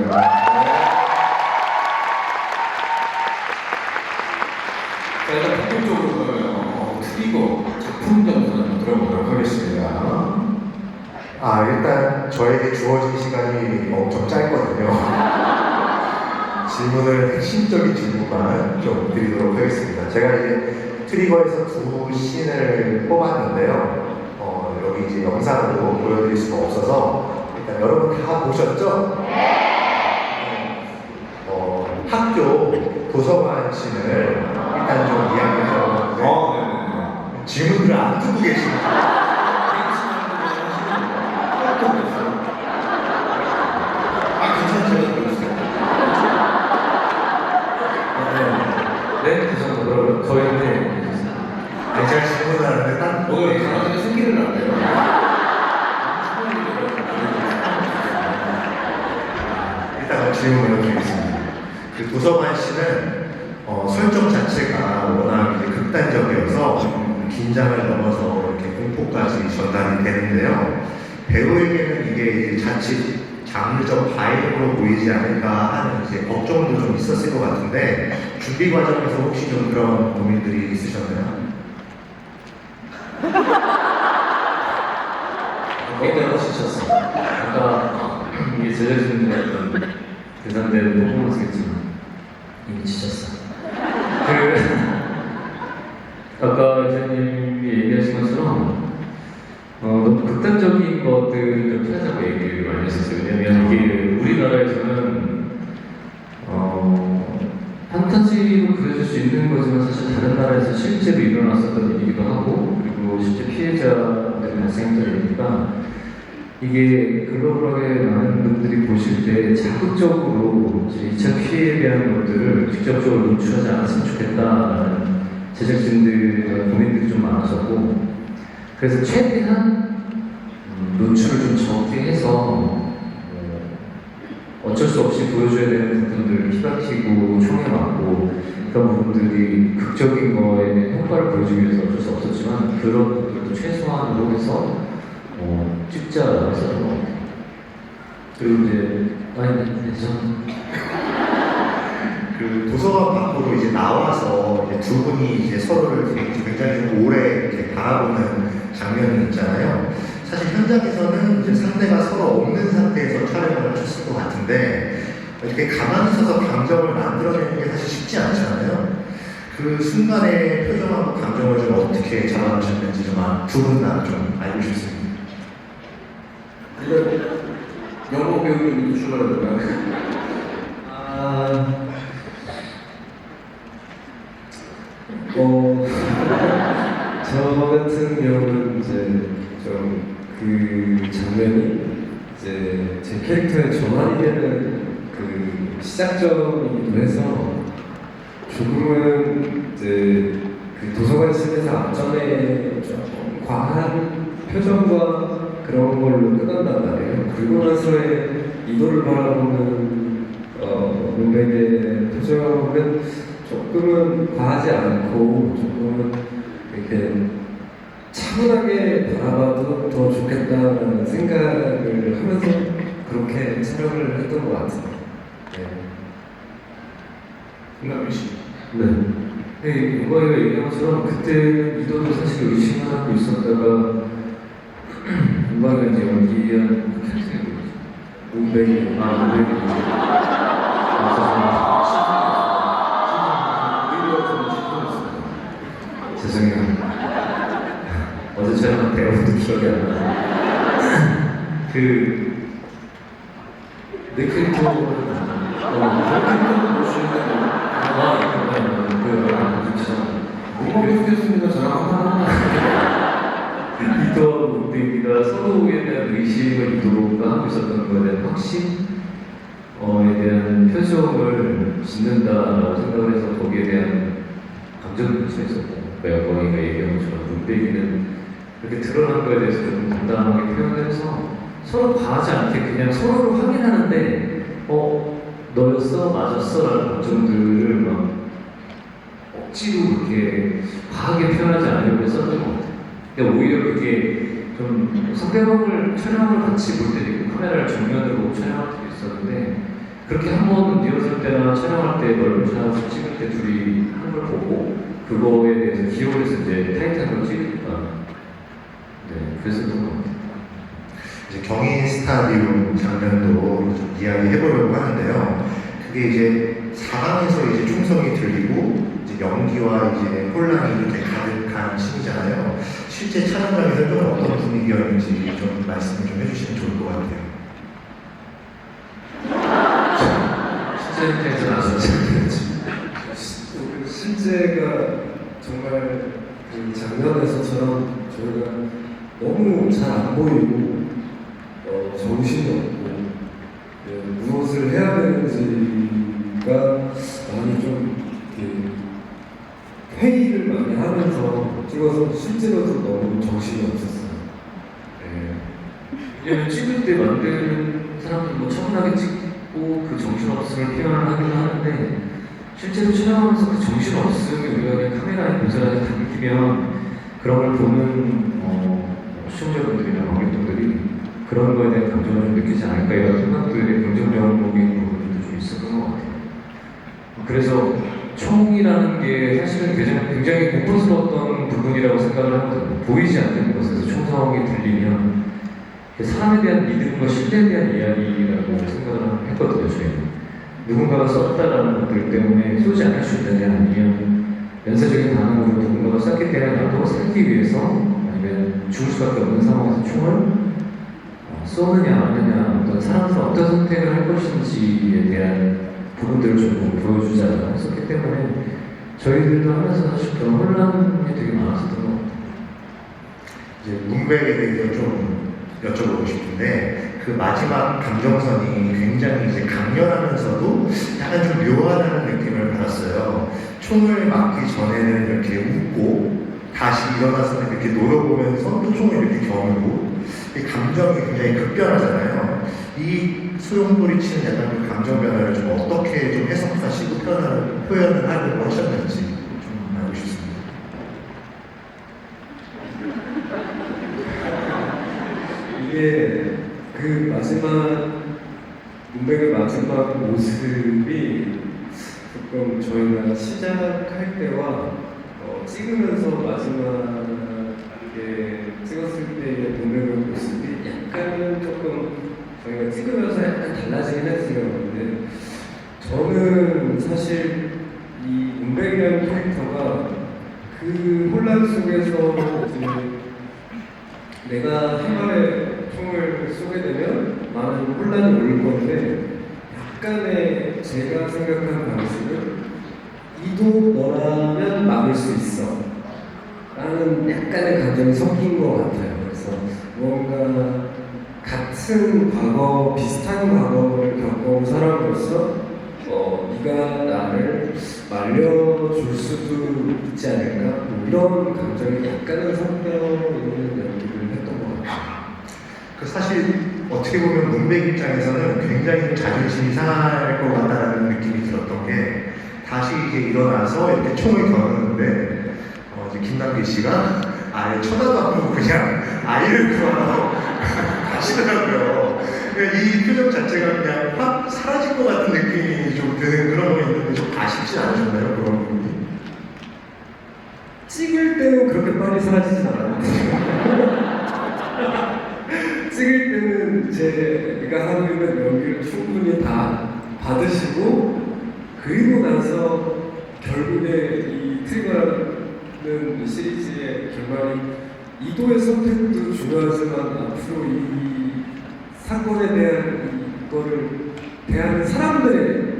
자, 일단 본격적으로 트리거 작품 점수를 한번 들어보도록 하겠습니다. 일단 저에게 주어진 시간이 엄청 짧거든요. 질문을 핵심적인 질문만 좀 드리도록 하겠습니다. 제가 이제 트리거에서 두 씬을 뽑았는데요. 여기 이제 영상으로 보여드릴 수가 없어서 일단 여러분 다 보셨죠? 학교 도서관 씬을 일단 좀 이야기해서 네네네. 질문들을 안 듣고 계십니다. 네, 죄송합니다. 저희한테 제가 질문을 하는데 딱 오늘 강아지가 생기를 안 돼요. 일단 질문을 드리겠습니다. 그 도서관 씨는 설정 자체가 워낙 이제 극단적이어서 긴장을 넘어서 이렇게 공포까지 전달이 되는데요. 배우에게는 이게 이제 자칫 장르적 과잉으로 보이지 않을까 하는 이제 걱정도 좀 있었을 것 같은데 준비 과정에서 혹시 좀 그런 고민들이 있으셨나요? 굉장히 지쳤어요. 아까 이게 제작진의 어떤 대상대로 퍼포먼스겠지만 이미 지쳤어요. 아까 이사님이 얘기하신 것처럼 너무 극단적인 것들을 좀 피하자고 얘기를 많이 했었어요. 왜냐면 이게 우리나라에서는 판타지로 그려질 수 있는 거지만 사실 다른 나라에서 실제로 일어났었던 일이기도 하고 그리고 실제 피해자들이 발생했던 일이니까 이게 글로벌하게 많은 분들이 보실 때 자극적으로 2차 피해에 대한 것들을 직접적으로 노출하지 않았으면 좋겠다라는 제작진들의 고민들이 좀 많았었고 그래서 최대한 노출을 좀 적게 해서 어쩔 수 없이 보여줘야 되는 부분들을 피박히고 총에 맞고 그런 부분들이 극적인 거에 대한 효과를 보여주기 위해서 어쩔 수 없었지만 그런 부분들도 최소한으로 해서 찍자 했었던 것 같아요. 그리고 이제 그 도서관 밖으로 이제 나와서 이제 두 분이 이제 서로를 굉장히 좀 오래 이렇게 바라보는 장면이 있잖아요. 사실 현장에서는 이제 상대가 서로 없는 상태에서 촬영을 하셨을 것 같은데 이렇게 가만히 서서 감정을 만들어내는 게 사실 쉽지 않잖아요. 그 순간의 표정하고 감정을 좀 어떻게 잡아주셨는지 좀 두 분 다 좀 알고 싶습니다. 이거 영어 배우님 출발해볼까요? 저 같은 경우는 이제 좀 그 장면이 이제 제 캐릭터의 전환이 되는 그 시작점이기도 해서 조금은 이제 그 도서관 씬에서 앞전에 조금 과한 표정과 그런 걸로 끝난단 말이에요. 그리고 나서의 이도를 바라보는 문백의 표정은 조금은 과하지 않고 조금은 이렇게 차분하게 바라봐도 더 좋겠다는 생각을 하면서 그렇게 촬영을 했던 것 같아요. 김남민 씨. 네, 이거에 얘기한 것처럼 그때 이도도 사실 의심을 하고 있었다가 이번에 이제 연기한 문백이 죄송해요. 어제 촬영한 배우도 기억이 안 나요. 내 캐릭터 뭐가 계속했습니다. 저랑 이도 문백이가 서로에 대한 의심을 이도가 하고 있었던 거에 대한 확신에 대한 표정을 짓는다라고 생각을 해서 거기에 대한 감정을 표출했었고 여건이가 얘기한 것처럼 문백이는 그렇게 드러난 거에 대해서 좀 담담하게 표현을 해서 서로 과하지 않게 그냥 서로를 확인하는데 너였어? 맞았어? 라는 감정들을 막 억지로 그렇게 과하게 표현하지 않으려고 했었던 것 같아요. 근데 오히려 그게 좀 상대방을 촬영을 같이 볼 때도 있고 카메라를 정면으로 보고 촬영할 때도 있었는데 그렇게 한 번은 리허설 때나 촬영할 때 넓은 샷을 찍을 때 둘이 하는 걸 보고 그거에 대해서 기억을 해서 이제 타이트한 걸 찍으니까 네, 그랬었던 것 같아요. 이제 경인 스타디움 장면도 좀 이야기해보려고 하는데요. 그게 이제 4강에서 이제 총성이 들리고 이제 연기와 이제 혼란이 이렇게 가득한 씬이잖아요. 실제 촬영장에서 좀 어떤 분위기였는지 좀 말씀을 좀 해주시면 좋을 것 같아요. 실제 행태에서 나왔었죠. 실제가 정말 그 장면에서처럼 저희가 너무 잘 안 보이고 정신이 없고 무엇을 해야 되는지가 많이 좀 회의를 많이 하면서 찍어서 실제로도 너무 정신이 없었어요. 왜냐면 찍을 때 만드는 사람들 뭐 차분하게 찍고 그 정신없음을 표현을 하긴 하는데 실제로 촬영하면서 그 정신없음이 우리가 그냥 카메라에 고스란히 담기면 그런 걸 보는 시청자분들이나 관객분들이 그런 거에 대한 감정을 좀 느끼지 않을까 이런 생각들의 긍정적인 부분도 좀 있었던 것 같아요. 그래서 총이라는 게 사실은 굉장히 공포스러웠던 부분이라고 생각을 하거든요. 보이지 않는 곳에서 총성이 들리면 사람에 대한 믿음과 신뢰에 대한 이야기라고 생각을 했거든요, 저희는. 누군가가 썼다라는 것들 때문에 쏘지 않을 수 있느냐, 아니면 연쇄적인 반응으로 누군가가 쐈기 때문에 나도 살기 위해서, 아니면 죽을 수밖에 없는 상황에서 총을 쏘느냐, 마느냐, 어떤 사람들은 어떤 선택을 할 것인지에 대한 부분들을 좀 보여주지 않았었기 때문에 저희들도 하면서 사실 그런 혼란이 되게 많았었던 것 같아요. 이제 문백에 대해서 좀 여쭤보고 싶은데 그 마지막 감정선이 굉장히 이제 강렬하면서도 약간 좀 묘하다는 느낌을 받았어요. 총을 맞기 전에는 이렇게 웃고 다시 일어나서 이렇게 노려보면서 또 총을 이렇게 겨누고 이 감정이 굉장히 급변하잖아요. 이 소용돌이치는 약간 그 감정 변화를 좀 어떻게 좀 해석하시고 표현을 하려고 하셨는지 좀 알고 싶습니다. 이게 그 마지막 문백의 마지막 모습이 조금 저희가 시작할 때와 찍으면서 마지막에 찍었을 때의 문백의 모습이 약간은 조금 저희가 찍으면서 약간 달라지긴 했어요. 근데 저는 사실 이 문백이라는 캐릭터가 그 혼란 속에서 이제 내가 한 발에 총을 쏘게 되면 많은 혼란이 올 건데 약간의 제가 생각한 방식은 이도 너라면 막을 수 있어 라는 약간의 감정이 섞인 것 같아요. 그래서 뭔가 같은 과거, 비슷한 과거를 겪어온 사람으로서 네가 나를 말려줄 수도 있지 않을까? 뭐 이런 감정이 약간은 섞여 있는 연기를 했던 것 같아요. 그 사실 어떻게 보면 문백 입장에서는 굉장히 자존심이 상할 것 같다는 느낌이 들었던 게 다시 이제 일어나서 이렇게 총을 겨누는데 이제 김남길 씨가 아예 쳐다도 안 보고 그냥 아이를 구하러 가시더라고요. 그러니까 이 표정 자체가 그냥 확 사라질 것 같은 느낌이 좀 드는 그런 거 있는데 좀 아쉽지 않으셨나요? 그런 부분이? 찍을 때는 그렇게 빨리 사라지진 않아요. 찍을 때는 제가 하고 있는 연기를 충분히 다 받으시고 그리고 나서 결국에 이 트리거라는 시리즈의 결말이 이도의 선택도 중요하지만 앞으로 이 사건에 대한 이거를 대하는 사람들의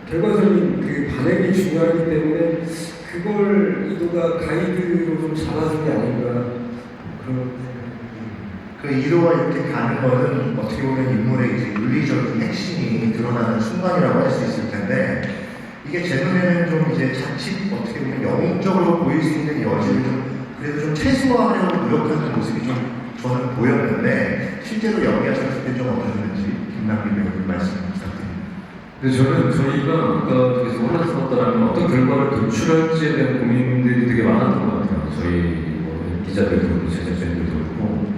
결과적인 그 반응이 중요하기 때문에 그걸 이도가 가이드로 좀 잡아준 게 아닌가 그런 그 이도가 이렇게 가는 거는 어떻게 보면 인물의 이제 윤리적인 핵심이 드러나는 순간이라고 할 수 있을 텐데 이게 제 눈에는 좀 이제 자칫 어떻게 보면 영웅적으로 보일 수 있는 여지를 좀 그래도 좀 최소화하려고 노력하는 모습이 좀 저는 보였는데 실제로 연기하셨을 때 좀 어떠셨는지 김남길 배우님 말씀 부탁드립니다. 근데 저는 저희가 아까 계속 혼란스럽다라는 어떤 결과를 도출할지에 대한 고민들이 되게 많았던 것 같아요. 저희 기자들도 그렇고 제작진들도 그렇고.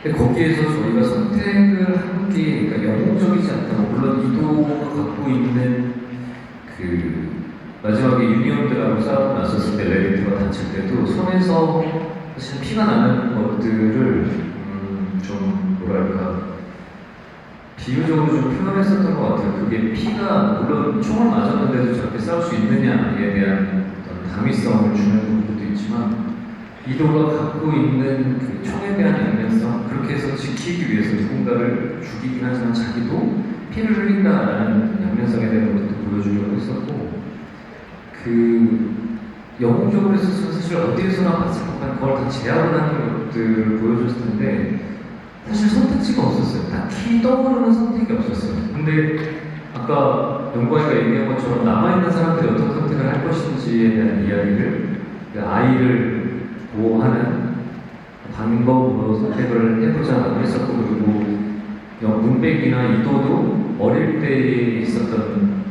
근데 거기에서 저희가 선택을 한 게 그러니까 영웅적이지 않다. 물론 이도가 갖고 갖고 있는 그 마지막에 유니온들하고 싸우고 났었을 때 레비트가 다칠 때도 손에서 사실 피가 나는 것들을 좀 뭐랄까 비유적으로 좀 표현했었던 것 같아요. 그게 피가 물론 총을 맞았는데도 저렇게 싸울 수 있느냐에 대한 어떤 당위성을 주는 부분도 있지만 이도가 갖고 있는 그 총에 대한 양면성 그렇게 해서 지키기 위해서 누군가를 죽이긴 하지만 자기도 피를 흘린다라는 양면성에 대한 것도 보여주려고 했었고 그 영웅적으로 했었으면 사실 어디에서나 봤을 법한 그걸 다 제압을 하는 것들을 보여줬을 텐데 사실 선택지가 없었어요. 딱히 떠오르는 선택이 없었어요. 근데 아까 영광이가 얘기한 것처럼 남아있는 사람들이 어떤 선택을 할 것인지에 대한 이야기를 그 아이를 보호하는 방법으로 선택을 해보자고 했었고 그리고 문백이나 이도도 어릴 때 있었던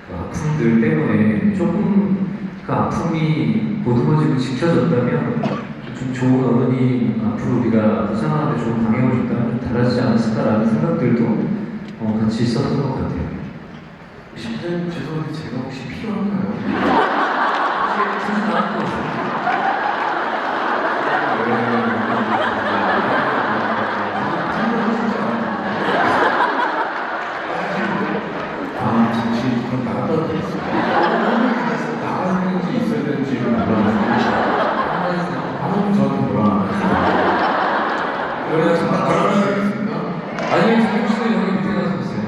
그 아픔들 때문에 조금 그 아픔이 보듬어지고 지켜졌다면 좀 좋은 어머니 앞으로 우리가 부상하는데 좋은 방향을 줬다면 좀 달라지지 않았을까라는 생각들도 같이 있었던 것 같아요. 심지어 죄송한데 제가 혹시 필요한가요? 아 잠시 그럼 나갔다 오겠습니다. 나가는지 있어야 되는지 몰랐는데 아무도 저한테 뭐라 안 하셨어요. 그러면 아니 정신이 여기 밑에 가서 있어요.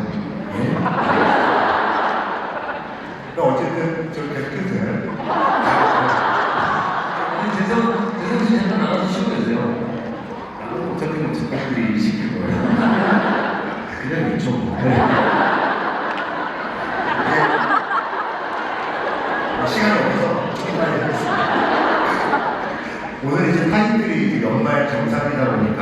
어쨌든 좀 계속해서요. 재성 씨 잠깐 나가서 쉬고 계세요. 어차피 뭐 작가들이 시킬 거예요. 그냥 미쳐. 시간이 없어서 조금 빨리 하겠습니다. 오늘 이제 타이틀이 연말 정산이다 보니까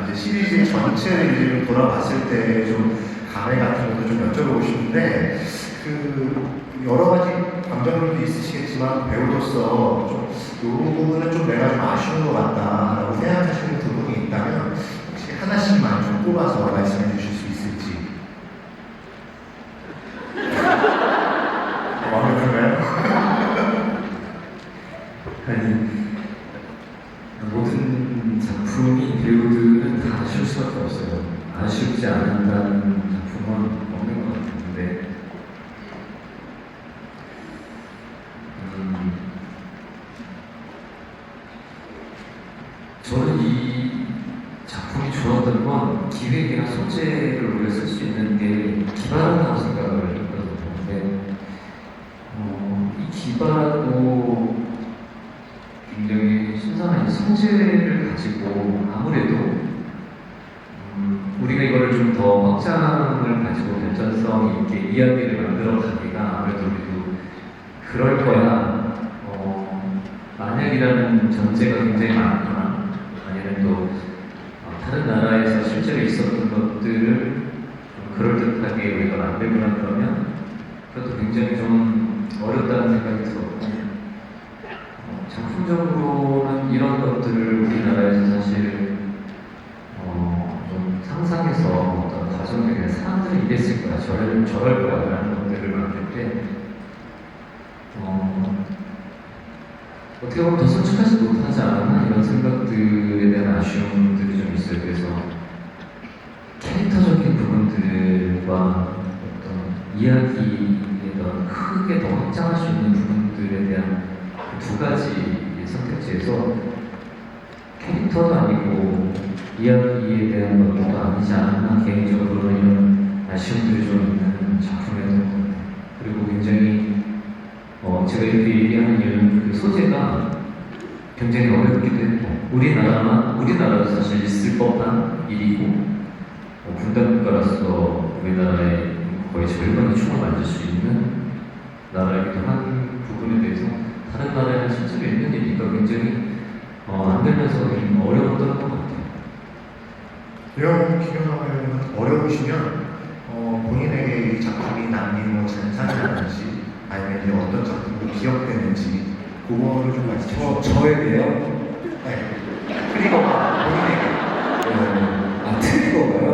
이제 시리즈 전체를 이제 좀 돌아봤을 때 좀 감회 같은 것도 좀 여쭤보고 싶은데 그 여러 가지 감정들도 있으시겠지만 배우로서 좀 이 부분은 좀 내가 좀 아쉬운 것 같다라고 생각하시는 부분이 있다면 혹시 하나씩만 좀 뽑아서 말씀해 주실 수 있을지. 완벽한가요? 아니 모든 작품이 배우들은 다 아쉬울 수밖에 없어요. 아쉽지 않는다는 작품은 없는 것 같은데 저는 이 작품이 좋았던 건 기획이나 소재를 우리가 쓸 수 있는 게 기발하다고 생각을 했거든요. 이 기발하고 굉장히 신선한 이 소재를 가지고 아무래도 우리가 이거를 좀 더 확장을 가지고 발전성 있게 이야기를 만들어 가기가 아무래도 우리도 그럴 거야. 만약이라는 전제가 굉장히 많거나 아니면 또 다른 나라에서 실제로 있었던 것들을 좀 그럴듯하게 우리가 만들거나 그러면 그것도 굉장히 좀 어렵다는 생각이 들었고 작품적으로는 이런 것들을 우리나라에서 사실 좀 상상해서 어떤 과정들이 사람들은 이랬을 거야, 저럴 거야 라는 것들을 만들 때 어떻게 보면 더 솔직하지 못하지 않았나 이런 생각들에 대한 아쉬움들이 좀 있어요. 그래서 캐릭터적인 부분들과 어떤 이야기에 더 크게 더 확장할 수 있는 부분들에 대한 두 가지 선택지에서 캐릭터도 아니고 이야기에 대한 것도 아니지 않았나 개인적으로는 이런 아쉬움들이 좀 있는 작품이었던 것 같아요. 그리고 굉장히 제가 이렇게 얘기하는 이유는 그 소재가 굉장히 어렵기도 했고 우리나라도 사실 있을 법한 일이고 분단국가로서 우리나라의 거의 절반이 총을 만질 수 있는 나라이기도 한 부분에 대해서 다른 나라에는 실제로 있는 일이니까 굉장히 안 되면서 좀 어려웠던 것 같아요. 이런 기념하면 어려우시면 본인에게 이 작품이 남긴 뭐 잔상이라든지 아니면 이제 어떤 작품이 기억되는지 그거를 좀 말씀해 주세요. 저에게요? 네. 트리거가 본인에게. 트리거가요?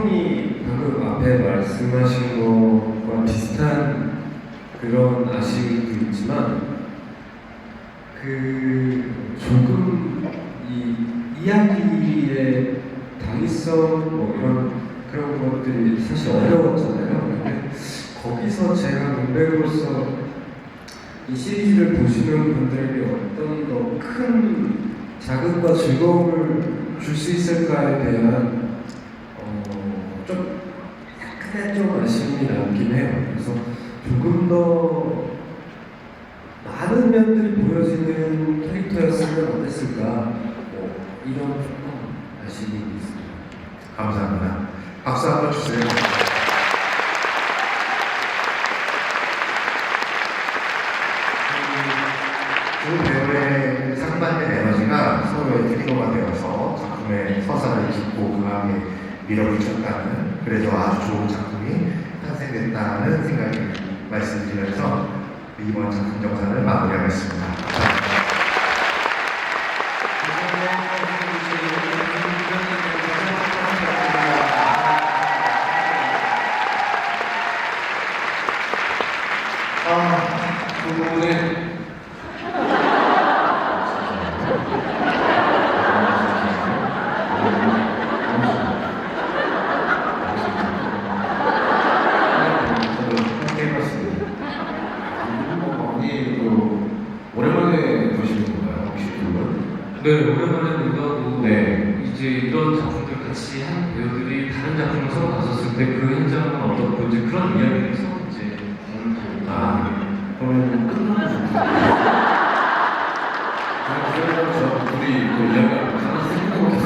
형이 방금 앞에 말씀하신 것과 비슷한 그런 아쉬움도 있지만 그 조금 이 이야기의 당위성 뭐 이런 그런 것들이 사실 어려웠잖아요. 근데 거기서 제가 문배우로서 이 시리즈를 보시는 분들에게 어떤 더 큰 자극과 즐거움을 줄 수 있을까에 대한 좀 약간의 좀 아쉬움이 남긴 해요. 그래서 조금 더 많은 면들이 보여지는 캐릭터였으면 어땠을까 이런 조금 아쉬움이 있습니다. 감사합니다. 박수 한번 주세요. 두 배우의 상반된 에너지가 서로의 트리거가 되어서 작품의 서사를 깊고 강하게 밀어붙였다는, 그래서 아주 좋은 작품이 탄생됐다는 생각이 말씀드리면서 이번 작품 정산을 마무리하겠습니다. 감사합니다. 그 부분에 오랜만에 보시는 건가요? 혹시 두 분? 네, 오랜만에 보고 네. 이제 이런 작품들 같이 한 배우들이 다른 작품을 서로 봤었을 때 그 현장은 어떻고 이제 그런 이야기를 서로 이제 그러면 끝나는 그래서 저 둘이 그 이야기가 하나 생각하고 계속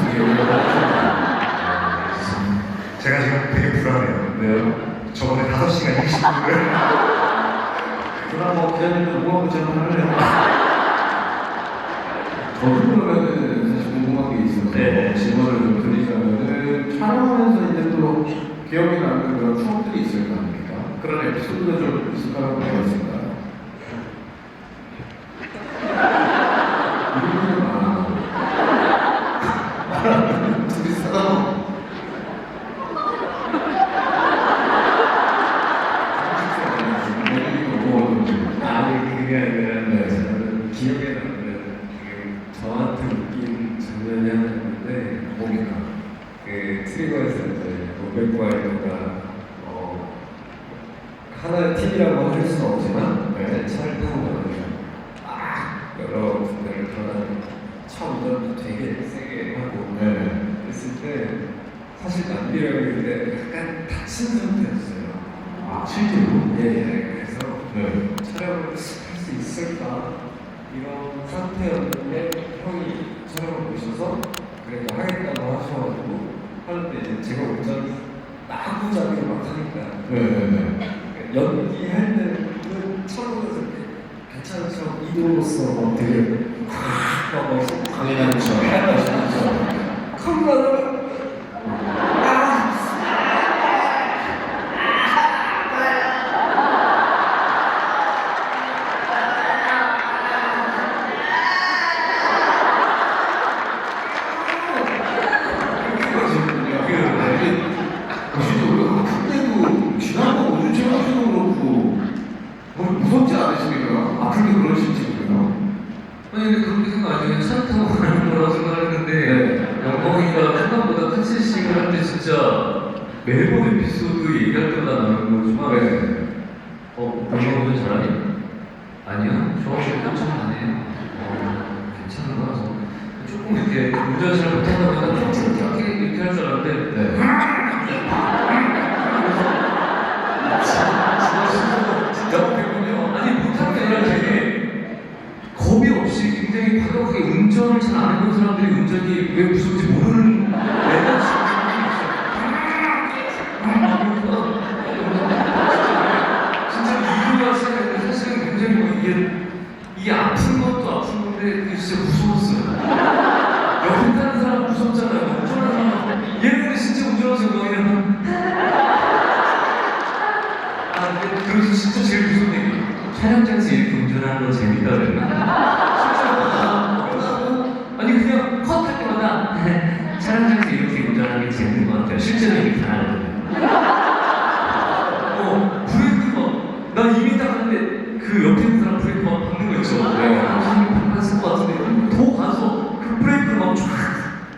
제가 지금 되게 불안해요. 왜요? 저번에 5시간 20분을 그럼 뭐 기자님도 무궁화꽃처럼 할래요? 저도 그러면은 사실 궁금한 게 있어서 네. 질문을 좀 드리자면은 촬영하면서 이제 또 기억에 남는 그런 추억들이 있을 거 아닙니까? 그런 에피소드가 좀 있을까요? 뭐가 있을까요? 이런 많아. 둘이 싸워. 아니 그게 아니라 네. 저는 기억에 남는 저한테 웃긴 장면이 하나 있는데 뭡니까? 그 트리거에서 이제 로백과이가 하나의 팀이라고 할 수는 없지만 네. 이제 차를 타고 가면서 여러 군데를 돌아다니고 차 운전도 되게 세게 하고 네. 했을 때 사실 남비형이 그때 약간 다친 상태였어요. 실제로? 예, 그래서 네. 촬영을 할 수 있을까 이런 상태였는데 형이 촬영을 보셔서 그래도 하겠다고 하셔가지고 하는데 이제 제가 운전 마구잡이로 막 하니까 네네네. 연기할 때는 차로에서 괜찮은 척 이도로서 막 되게 막 강인한 척. 컴퓨터 무섭지 않으십니까? 아프게 그러실지도요. 아니 근데 그렇게 생각 안 해요. 차 타고 가는 거라고 생각했는데 영광이가 생각보다 칸실식을 할 때 진짜 매번 에피소드 얘기할 때마다 나오는 거지만 영광이 잘하니? 아니야. 저하고 좀 안해요. 괜찮은 거라서 조금 이렇게 운전을 못하다가 이렇게 할 줄 알았는데 네. 진짜 못했군요. 아니 못한 게 아니라 되게 겁이 없이 굉장히 과격하게 운전을 잘 안 해본 사람들이 운전이 왜 무서운지 모르는 내가 진짜 이유가 생각했는데 사실은 굉장히 이게 아픈 것도 아픈 건데 그게 진짜 무서웠어요. 옆에 타는 사람 무섭잖아요. 운전하는 사람 얘는 진짜 운전하면서 영광이랑 그래서 진짜 제일 무서운 얘기. 촬영장에서 이렇게 운전하는 거 재밌다 그랬나? 아니 그냥 컷할 때마다 촬영장에서 이렇게 운전하는 게 재밌는 것 같아요. 실제로 이렇게 안 하는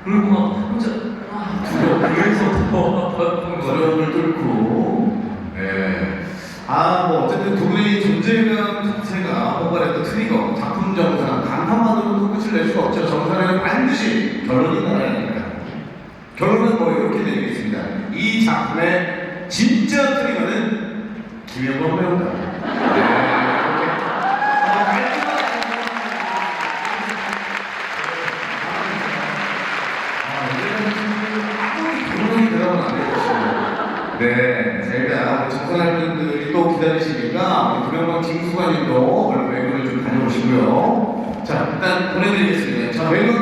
그리고 막 혼자 그래서 더 아팠던 거예요. 어려움을 뚫고, 예. 뭐, 어쨌든 두 분의 존재감 자체가 뭔가라도 트리거, 작품 정상, 간판만으로도 끝을 낼 수가 없죠. 정상에는 반드시 결론이 나야 됩니다. 결론은 뭐 이렇게 되겠습니다. 이 작품의 진짜 트리거는 김영건 배우다. 네, 이렇게. 결론이 들어가면 안 되겠습니다. 네, 제가 정선할 분들이 또 기다리시니까 우리 구명방 김수관님도 얼른 외국을 좀 다녀오시고요. 자, 일단 보내드리겠습니다. 자, 외국